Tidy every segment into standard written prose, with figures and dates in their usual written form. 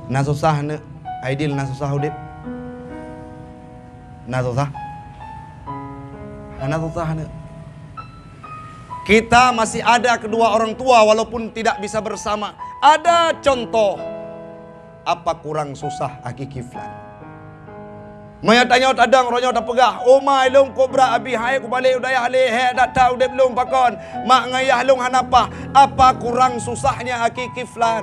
Na susah ne Aidil, na susah udip. Na susah. Na susah ne. Kita masih ada kedua orang tua walaupun tidak bisa bersama. Ada contoh. Apa kurang susah aki kiflan. Maya tanya tadang ronyo tak pegah. Oh mai long kobra abi hai ku balik udaya hale he dak tahu dep long pakon. Mak ngayah long hanapa. Apa kurang susahnya aki kiflan.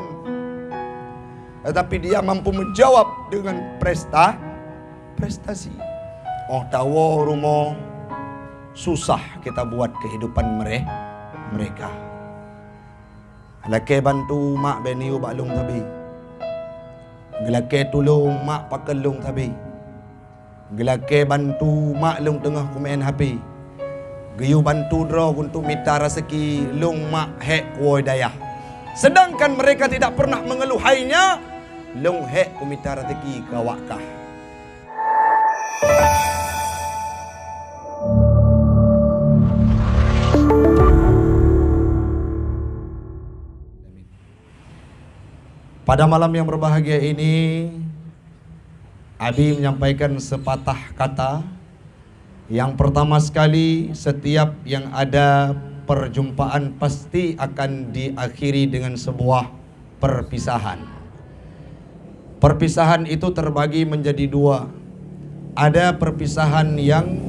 Tetapi dia mampu menjawab dengan prestasi. Oh tahu rumah susah kita buat kehidupan mereka. Laki bantu mak beniu baklung tabi. Gelake tolong mak pakelung tabi. Gelake bantu mak lung tengah kumain HP. Geyu bantu draw untuk minta rezeki lung mak hek kuoi dayah. Sedangkan mereka tidak pernah mengeluhainya. Long hek kumita rezeki kawakah. Pada malam yang berbahagia ini, Abi menyampaikan sepatah kata. Yang pertama sekali, setiap yang ada perjumpaan pasti akan diakhiri dengan sebuah perpisahan. Perpisahan itu terbagi menjadi dua. Ada perpisahan yang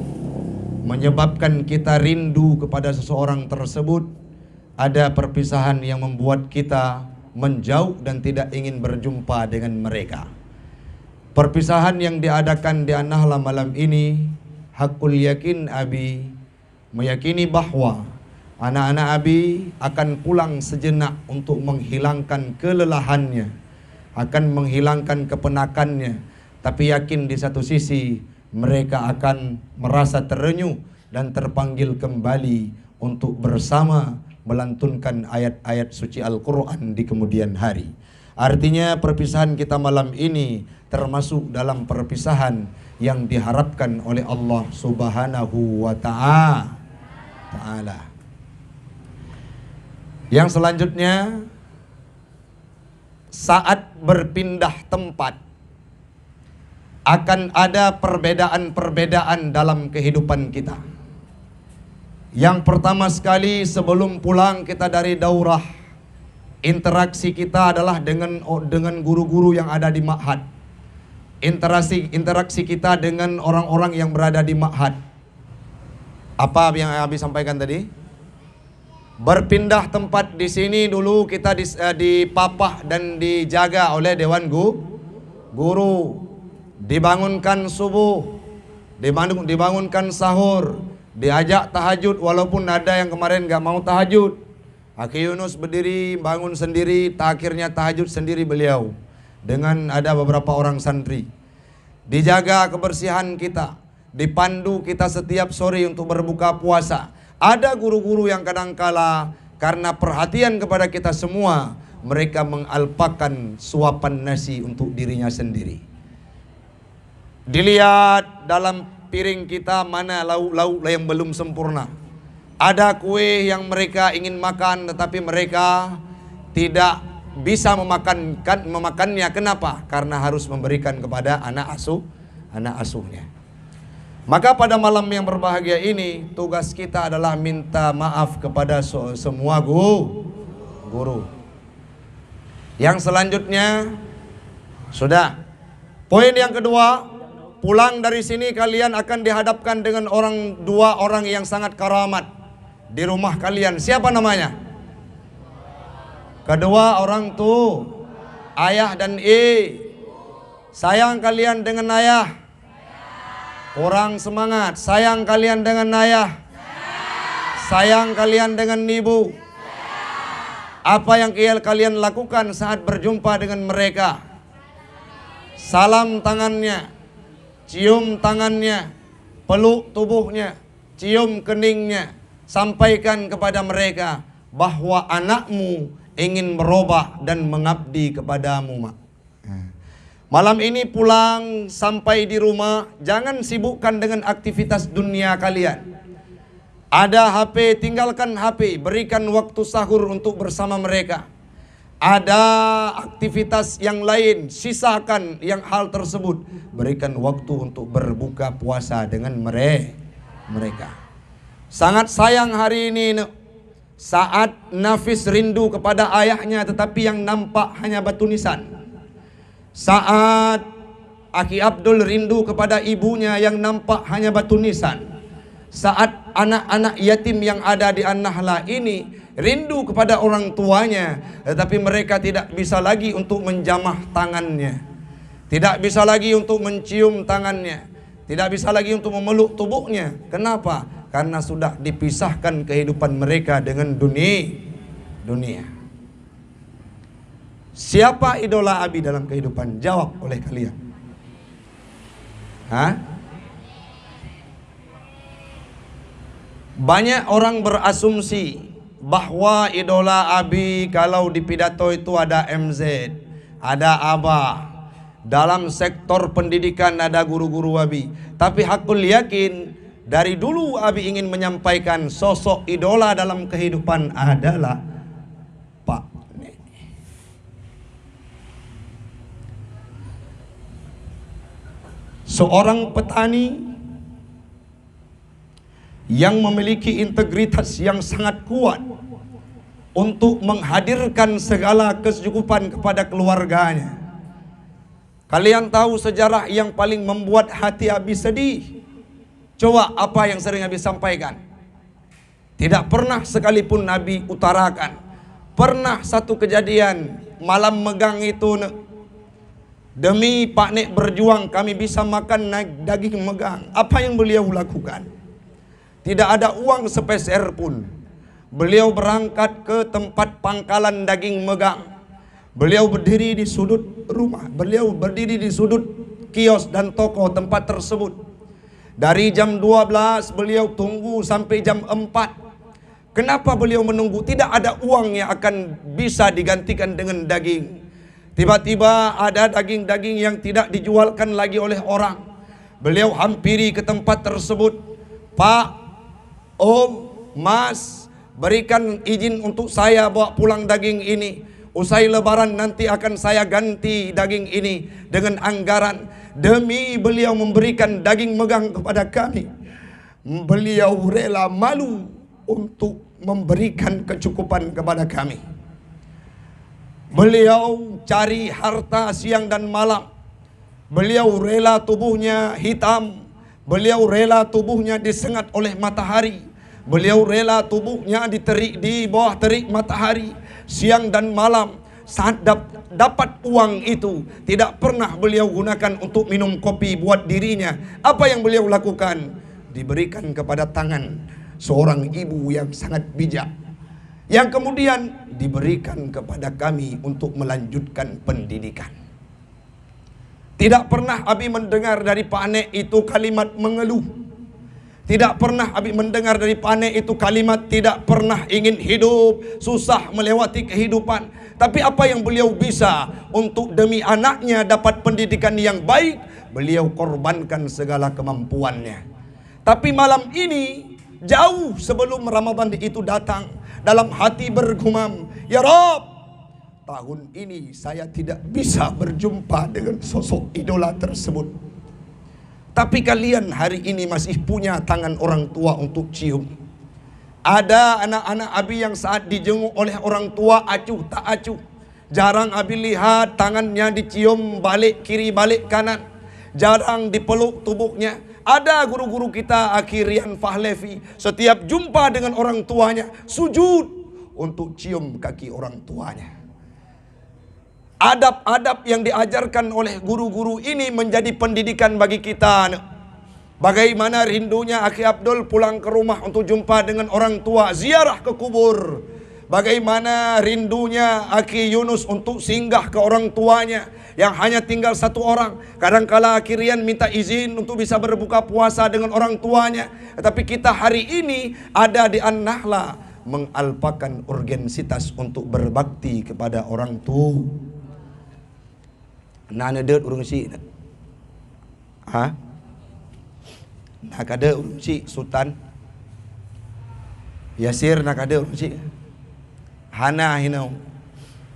menyebabkan kita rindu kepada seseorang tersebut. Ada perpisahan yang membuat kita menjauh dan tidak ingin berjumpa dengan mereka. Perpisahan yang diadakan di An-Nahla malam ini, hakul yakin Abi meyakini bahwa anak-anak Abi akan pulang sejenak untuk menghilangkan kelelahannya, akan menghilangkan kepenakannya, tapi yakin di satu sisi mereka akan merasa terenyuh dan terpanggil kembali untuk bersama melantunkan ayat-ayat suci Al-Quran di kemudian hari. Artinya perpisahan kita malam ini termasuk dalam perpisahan yang diharapkan oleh Allah Subhanahu wa Ta'ala. Yang selanjutnya, saat berpindah tempat akan ada perbedaan-perbedaan dalam kehidupan kita. Yang pertama sekali, sebelum pulang kita dari daurah, interaksi kita adalah dengan guru-guru yang ada di ma'had. Interaksi kita dengan orang-orang yang berada di ma'had. Apa yang Abi sampaikan tadi? Berpindah tempat di sini dulu kita dipapah dan dijaga oleh dewan guru. Dibangunkan subuh, dibangunkan sahur, diajak tahajud walaupun ada yang kemarin gak mau tahajud. Aki Yunus berdiri bangun sendiri, akhirnya tahajud sendiri beliau dengan ada beberapa orang santri. Dijaga kebersihan kita, dipandu kita setiap sore untuk berbuka puasa. Ada guru-guru yang kadangkala karena perhatian kepada kita semua, mereka mengalpakan suapan nasi untuk dirinya sendiri. Dilihat dalam piring kita mana lauk-lauk yang belum sempurna. Ada kue yang mereka ingin makan tetapi mereka tidak bisa memakannya. Kenapa? Karena harus memberikan kepada anak asuhnya. Maka pada malam yang berbahagia ini, tugas kita adalah minta maaf kepada semua guru. Yang selanjutnya, sudah. Poin yang kedua, pulang dari sini kalian akan dihadapkan dengan dua orang yang sangat karamat di rumah kalian. Siapa namanya? Kedua orang tuh, ayah dan sayang kalian dengan ayah. Kurang semangat. Sayang kalian dengan ayah. Sayang kalian dengan ibu. Apa yang kalian lakukan saat berjumpa dengan mereka? Salam tangannya, cium tangannya, peluk tubuhnya, cium keningnya. Sampaikan kepada mereka bahwa anakmu ingin berubah dan mengabdi kepadamu, mak. Malam ini pulang sampai di rumah, jangan sibukkan dengan aktivitas dunia kalian. Ada HP, tinggalkan HP, berikan waktu sahur untuk bersama mereka. Ada aktivitas yang lain, sisakan yang hal tersebut. Berikan waktu untuk berbuka puasa dengan mereka. Sangat sayang hari ini saat Nafis rindu kepada ayahnya, tetapi yang nampak hanya batu nisan. Saat Aki Abdul rindu kepada ibunya, yang nampak hanya batu nisan. Saat anak-anak yatim yang ada di An-Nahlah ini rindu kepada orang tuanya, tetapi mereka tidak bisa lagi untuk menjamah tangannya, tidak bisa lagi untuk mencium tangannya, tidak bisa lagi untuk memeluk tubuhnya. Kenapa? Karena sudah dipisahkan kehidupan mereka dengan dunia. Siapa idola Abi dalam kehidupan? Jawab oleh kalian. Banyak orang berasumsi bahwa idola Abi kalau di pidato itu ada MZ, ada Abah. Dalam sektor pendidikan ada guru-guru Abi. Tapi hakul yakin dari dulu Abi ingin menyampaikan sosok idola dalam kehidupan adalah Pak Neni. Seorang petani yang memiliki integritas yang sangat kuat untuk menghadirkan segala kecukupan kepada keluarganya. Kalian tahu sejarah yang paling membuat hati Abi sedih? Coba apa yang sering Abi sampaikan? Tidak pernah sekalipun Abi utarakan. Pernah satu kejadian malam megang itu, demi Pak Nek berjuang kami bisa makan daging megang. Apa yang beliau lakukan? Tidak ada uang sepeser pun. Beliau berangkat ke tempat pangkalan daging megang. Beliau berdiri di sudut rumah. Beliau berdiri di sudut kios dan toko tempat tersebut. Dari jam 12 beliau tunggu sampai jam 4. Kenapa beliau menunggu? Tidak ada uang yang akan bisa digantikan dengan daging. Tiba-tiba ada daging-daging yang tidak dijualkan lagi oleh orang. Beliau hampiri ke tempat tersebut. Pak, Om, Mas, berikan izin untuk saya bawa pulang daging ini. Usai lebaran nanti akan saya ganti daging ini dengan anggaran. Demi beliau memberikan daging megang kepada kami, beliau rela malu untuk memberikan kecukupan kepada kami. Beliau cari harta siang dan malam. Beliau rela tubuhnya hitam. Beliau rela tubuhnya disengat oleh matahari. Beliau rela tubuhnya di bawah terik matahari siang dan malam. Saat dapat uang itu, tidak pernah beliau gunakan untuk minum kopi buat dirinya. Apa yang beliau lakukan? Diberikan kepada tangan seorang ibu yang sangat bijak, yang kemudian diberikan kepada kami untuk melanjutkan pendidikan. Tidak pernah Abi mendengar dari Pak Nek itu kalimat mengeluh. Tidak pernah Abi mendengar dari Pak Nek itu kalimat tidak pernah ingin hidup susah melewati kehidupan. Tapi apa yang beliau bisa untuk demi anaknya dapat pendidikan yang baik, beliau korbankan segala kemampuannya. Tapi malam ini, jauh sebelum Ramadan itu datang, dalam hati bergumam, ya Rabb, tahun ini saya tidak bisa berjumpa dengan sosok idola tersebut. Tapi kalian hari ini masih punya tangan orang tua untuk cium. Ada anak-anak Abi yang saat dijenguk oleh orang tua acuh tak acuh. Jarang Abi lihat tangannya dicium balik kiri balik kanan. Jarang dipeluk tubuhnya. Ada guru-guru kita Akhirian Fahlevi, setiap jumpa dengan orang tuanya sujud untuk cium kaki orang tuanya. Adab-adab yang diajarkan oleh guru-guru ini menjadi pendidikan bagi kita. Bagaimana rindunya Aki Abdul pulang ke rumah untuk jumpa dengan orang tua, ziarah ke kubur. Bagaimana rindunya Aki Yunus untuk singgah ke orang tuanya yang hanya tinggal satu orang. Kadangkala Aki Rian minta izin untuk bisa berbuka puasa dengan orang tuanya. Tetapi kita hari ini ada di An-Nahlah mengalpakan urgensitas untuk berbakti kepada orang tua. Nana dek urung si, nak ada urung si Sultan Yasir nak ada urung si Hana hinau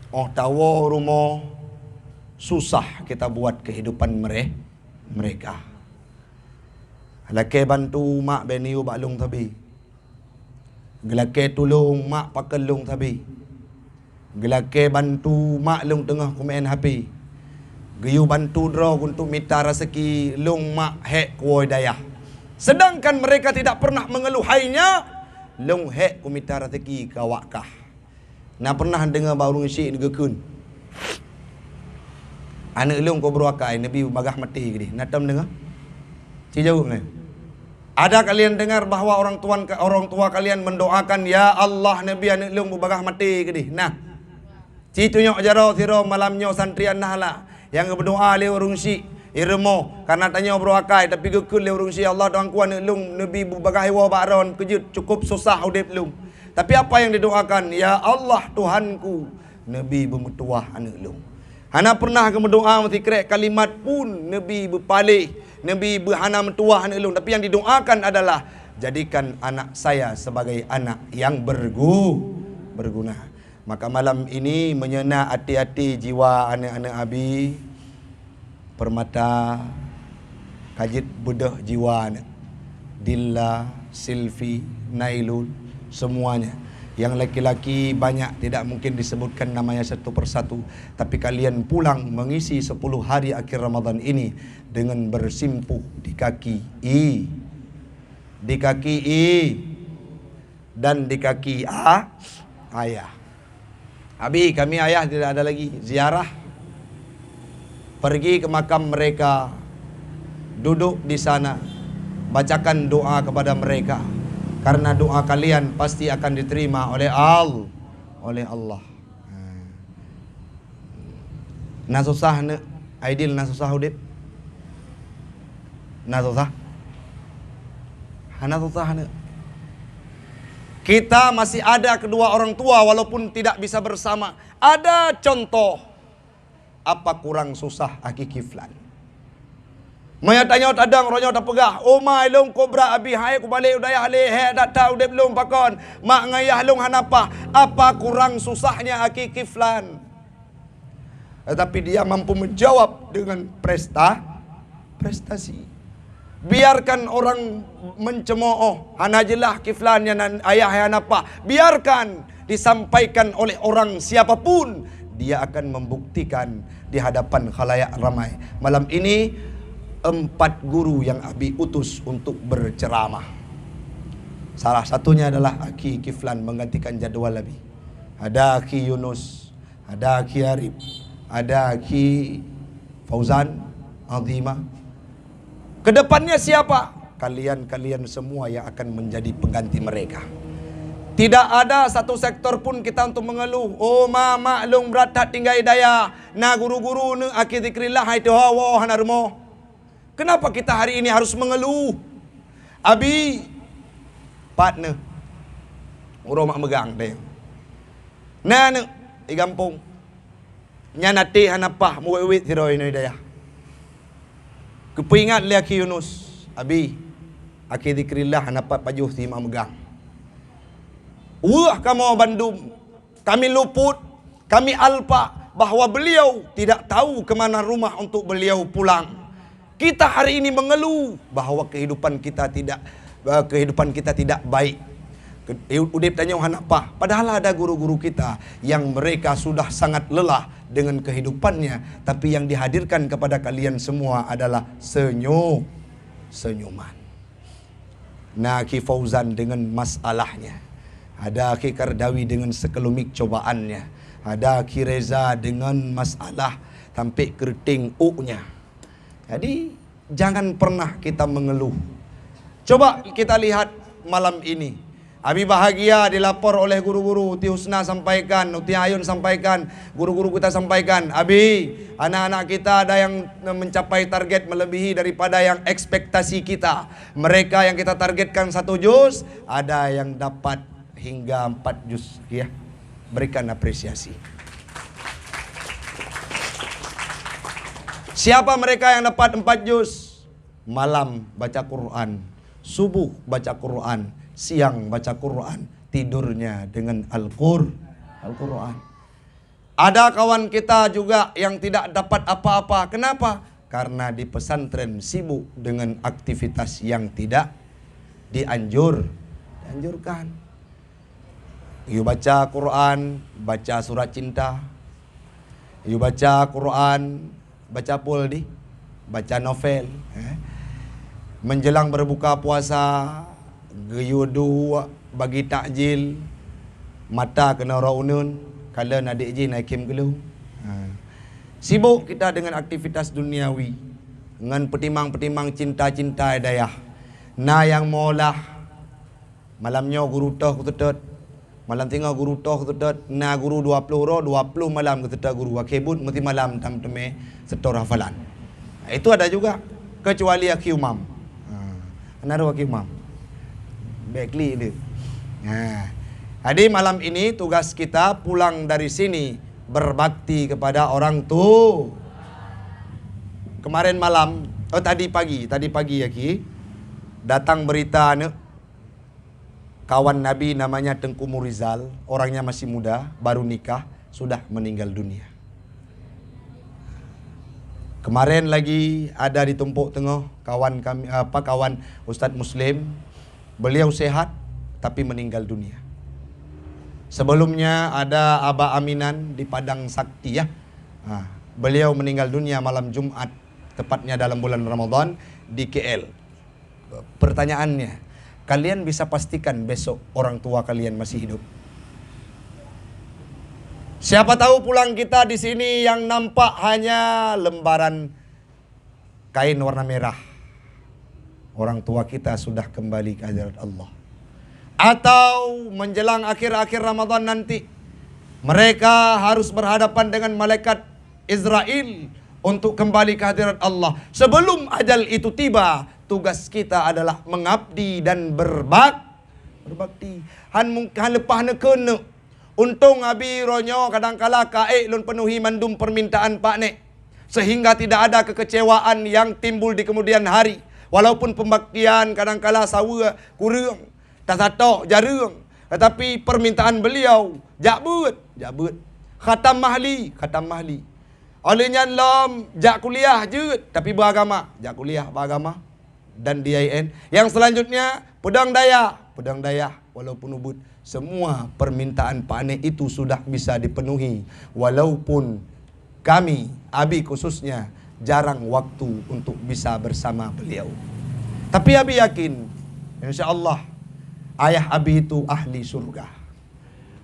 Oh tahu rumah susah kita buat kehidupan mereka. Laki bantu mak beniu baklung tabi. Gelake tolong mak pakelung tabi. Gelake bantu mak lung tengah komen HP. Geyu bantu draw untuk minta rezeki lung mak hek kuoi dayah. Sedangkan mereka tidak pernah mengeluhainya. Lung hek ku minta rezeki kawakah. Nah pernah dengar baru syik negekun. Anak lung kau beruakai Nabi bagah mati ke dia. Natam dengar? Cik jawab ni. Ada kalian dengar bahawa orang tua kalian mendoakan ya Allah Nabi anak lung bagah mati ke dia. Nah. Cik tunjuk jaro siro malamnya santrian nahla yang berdoa le urung syik irmo karena tanya beruakai tapi gekun le urung syik Allah doang ku anak lung Nabi bagah hewa baron kejut cukup susah udip lung. Tapi apa yang didoakan? Ya Allah Tuhanku Nabi bermutuah anak lung. Hana pernah ke berdoa mesti kerek kalimat pun Nabi berpalih, Nabi berhana mentuah anak lung. Tapi yang didoakan adalah jadikan anak saya sebagai anak yang berguna. Maka malam ini menyena hati-hati jiwa anak-anak Abi Permata, Kajit bedah jiwa anak Dilla, Silvi, Nailul, semuanya. Yang laki-laki banyak tidak mungkin disebutkan namanya satu persatu. Tapi kalian pulang mengisi 10 hari akhir Ramadan ini dengan bersimpuh di kaki I, di kaki I, dan di kaki ayah. Abi, kami ayah tidak ada lagi ziarah. Pergi ke makam mereka, duduk di sana, bacakan doa kepada mereka. Karena doa kalian pasti akan diterima oleh Allah. Nah susah ne, Aidil nah susah udip. Nah susah. Hana susah ne. Kita masih ada kedua orang tua walaupun tidak bisa bersama. Ada contoh apa kurang susah aki kiflan. Maya tanya tadang ronyo tak pegah. Oh mai long kobra abi hai ku balik udaya hale he dak tahu dep belum pakon. Mak ngayah long hanapa? Apa kurang susahnya aki kiflan? Tetapi dia mampu menjawab dengan prestasi. Biarkan orang mencemooh hanajelah kiflannya dan ayah hanapa. Biarkan disampaikan oleh orang siapapun, dia akan membuktikan di hadapan khalayak ramai. Malam ini 4 guru yang Abi utus untuk berceramah. Salah satunya adalah Aki Kiflan menggantikan jadual Abi. Ada Aki Yunus, ada Aki Arif, ada Aki Fauzan Azimah. Kedepannya siapa? Kalian semua yang akan menjadi pengganti mereka. Tidak ada satu sektor pun kita untuk mengeluh. Oh mama long berat tinggal daya. Na guru-guru ne Aki zikrillah hai tu hawa hanarmo. Kenapa kita hari ini harus mengeluh? Abi partner orang mak megang dia. Nah di kampung nyanati hanapah muwewit hiroi ni daya. Kepingat li Aki Yunus, Abi Aki zikrillah hanapat pajuh si mak megang. Wah kamu Bandung, kami luput, kami alpa bahawa beliau tidak tahu ke mana rumah untuk beliau pulang. Kita hari ini mengeluh bahawa kehidupan kita tidak baik. Udip tanya hanapa? Padahal ada guru-guru kita yang mereka sudah sangat lelah dengan kehidupannya, tapi yang dihadirkan kepada kalian semua adalah senyuman. Nah, Ki Fauzan dengan masalahnya, ada Ki Kardawi dengan sekelumit cobaannya, ada Ki Reza dengan masalah sampai keriting U-nya. Jadi jangan pernah kita mengeluh. Coba kita lihat malam ini. Abi bahagia dilapor oleh guru-guru. Uti Husna sampaikan, Uti Ayun sampaikan, guru-guru kita sampaikan. Abi, anak-anak kita ada yang mencapai target melebihi daripada yang ekspektasi kita. Mereka yang kita targetkan 1 juz, ada yang dapat hingga 4 juz. Ya, berikan apresiasi. Siapa mereka yang dapat 4 juz? Malam baca Quran, subuh baca Quran, siang baca Quran, tidurnya dengan Al-Quran. Ada kawan kita juga yang tidak dapat apa-apa. Kenapa? Karena di pesantren sibuk dengan aktivitas yang tidak dianjurkan. You baca Quran, baca surat cinta. You baca Quran, baca puldi, baca novel. Menjelang berbuka puasa, geyudu bagi takjil, mata kena raunun, kalau nadik je naikim gelu. Sibuk kita dengan aktivitas duniawi, dengan petimang-petimang cinta-cinta dayah. Na yang molah, malamnya guru toh kutetet, malam tengah guru toh kutetet, na guru 20 malam kutetet guru wakibut, mesti malam tam teme setor hafalan. Itu ada juga, kecuali aki umam. Naruh aki umam. Baikli dia. Jadi malam ini tugas kita pulang dari sini berbakti kepada orang tua. Kemarin malam, tadi pagi Aki, datang berita kawan Nabi namanya Tengku Murizal, orangnya masih muda, baru nikah, sudah meninggal dunia. Kemarin lagi ada di Tumpuk Tengah kawan kami, kawan Ustadz Muslim, beliau sehat tapi meninggal dunia. Sebelumnya ada Aba Aminan di Padang Sakti ya. Beliau meninggal dunia malam Jumat, tepatnya dalam bulan Ramadan di KL. Pertanyaannya, kalian bisa pastikan besok orang tua kalian masih hidup? Siapa tahu pulang kita di sini yang nampak hanya lembaran kain warna merah. Orang tua kita sudah kembali ke hadirat Allah. Atau menjelang akhir-akhir Ramadan nanti, mereka harus berhadapan dengan malaikat Israel untuk kembali ke hadirat Allah. Sebelum ajal itu tiba, tugas kita adalah mengabdi dan berbakti. Han lepah kena. Untung abi ronyo kadangkala kae lun penuhi mandum permintaan pak nek. Sehingga tidak ada kekecewaan yang timbul di kemudian hari. Walaupun pembaktian kadangkala sawa kurang, tak satok jarang. Tetapi permintaan beliau jakbut. Khatam mahli. Olehnya lom jak kuliah je tapi beragama. Jak kuliah beragama dan DIN. Yang selanjutnya pedang daya walaupun ubud. Semua permintaan Pak Nek itu sudah bisa dipenuhi. Walaupun kami, Abi khususnya, jarang waktu untuk bisa bersama beliau. Tapi Abi yakin, insya Allah, ayah Abi itu ahli surga.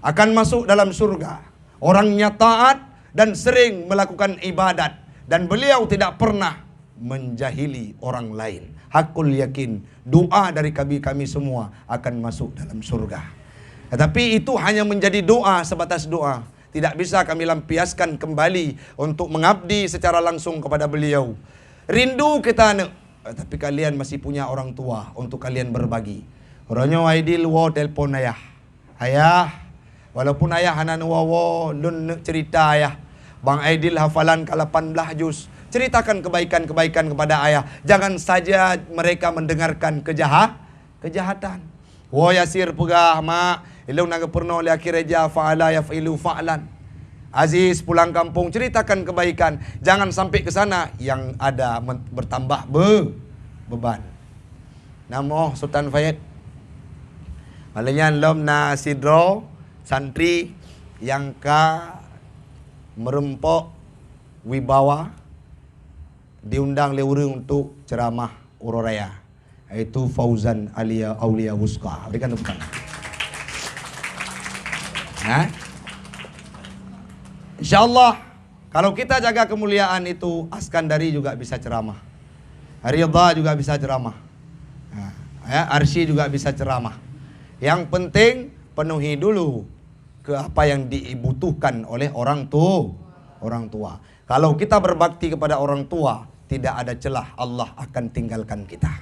Akan masuk dalam surga. Orangnya taat dan sering melakukan ibadat. Dan beliau tidak pernah menjahili orang lain. Hakul yakin, doa dari kami semua akan masuk dalam surga. Tetapi itu hanya menjadi doa, sebatas doa. Tidak bisa kami lampiaskan kembali untuk mengabdi secara langsung kepada beliau. Rindu kita, tapi kalian masih punya orang tua untuk kalian berbagi. Ronyo Aidil wo telpon ayah. Ayah, walaupun ayah hanan wawo lun cerita ayah. Bang Aidil hafalan ke-18 juz. Ceritakan kebaikan-kebaikan kepada ayah. Jangan saja mereka mendengarkan kejahatan. Wo yasir pegah mak. Ilau naga pernah oleh akhir reja fa'ala yaf'ilu fa'lan. Aziz pulang kampung, ceritakan kebaikan. Jangan sampai ke sana yang ada bertambah beban. Namo Sultan Fayed. Malanya lom na sidro santri yang merempok wibawa diundang lewurung untuk ceramah Uroraya. Itu Fauzan Aulia Wuska. Berikan tepukan. InsyaAllah kalau kita jaga kemuliaan itu, Askandari juga bisa ceramah, Ridha juga bisa ceramah, Arsy juga bisa ceramah. Yang penting penuhi dulu ke apa yang dibutuhkan oleh orang tua. Kalau kita berbakti kepada orang tua, tidak ada celah Allah akan tinggalkan kita.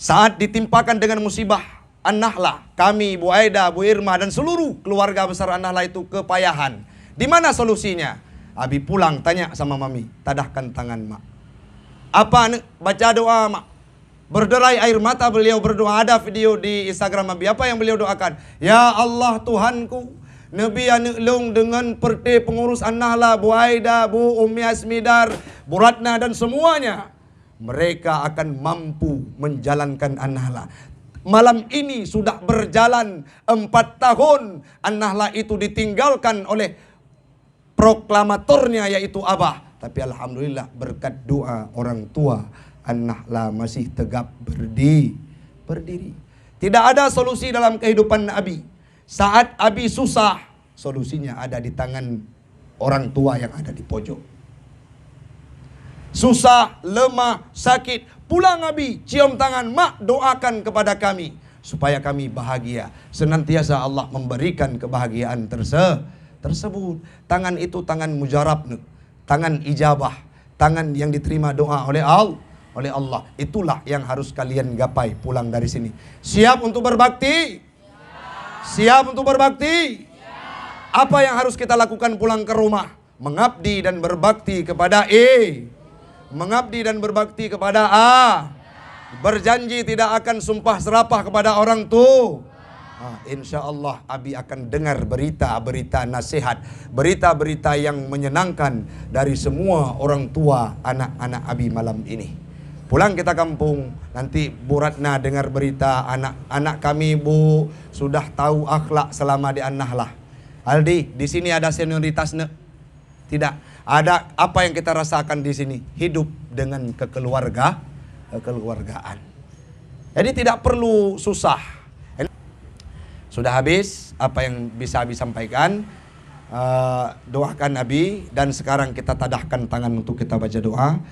Saat ditimpakan dengan musibah An-Nahlah, kami, Bu Aida, Bu Irma, dan seluruh keluarga besar An-Nahlah itu kepayahan. Di mana solusinya? Abi pulang tanya sama Mami, tadahkan tangan mak. Apa baca doa mak? Berderai air mata beliau berdoa. Ada video di Instagram Abi. Apa yang beliau doakan? Ya Allah Tuhanku, Nabi Anuklung dengan perti pengurus An-Nahlah, Bu Aida, Bu Umi Asmidar, Bu Ratna dan semuanya. Mereka akan mampu menjalankan An-Nahlah. Malam ini sudah berjalan 4 tahun. An-Nahlah itu ditinggalkan oleh proklamatornya yaitu Abah. Tapi alhamdulillah berkat doa orang tua, An-Nahlah masih tegap berdiri. Tidak ada solusi dalam kehidupan Abi. Saat Abi susah, solusinya ada di tangan orang tua yang ada di pojok. Susah, lemah, sakit, pulang Abi, cium tangan, mak doakan kepada kami supaya kami bahagia. Senantiasa Allah memberikan kebahagiaan tersebut. Tangan itu tangan mujarab, tangan ijabah, tangan yang diterima doa oleh Allah. Itulah yang harus kalian gapai pulang dari sini. Siap untuk berbakti? Siap untuk berbakti? Apa yang harus kita lakukan pulang ke rumah? Mengabdi dan berbakti kepada E. Mengabdi dan berbakti kepada A. Berjanji tidak akan sumpah serapah kepada orang tua. Insya Allah Abi akan dengar berita-berita nasihat, berita-berita yang menyenangkan dari semua orang tua anak-anak Abi malam ini. Pulang kita kampung, nanti Bu Ratna dengar berita anak-anak kami Bu sudah tahu akhlak selama di An-Nahlah. Aldi, di sini ada senioritasnya? Tidak. Ada apa yang kita rasakan di sini? Hidup dengan kekeluargaan. Jadi tidak perlu susah. Sudah habis apa yang bisa Abi sampaikan. Doakan Abi dan sekarang kita tadahkan tangan untuk kita baca doa.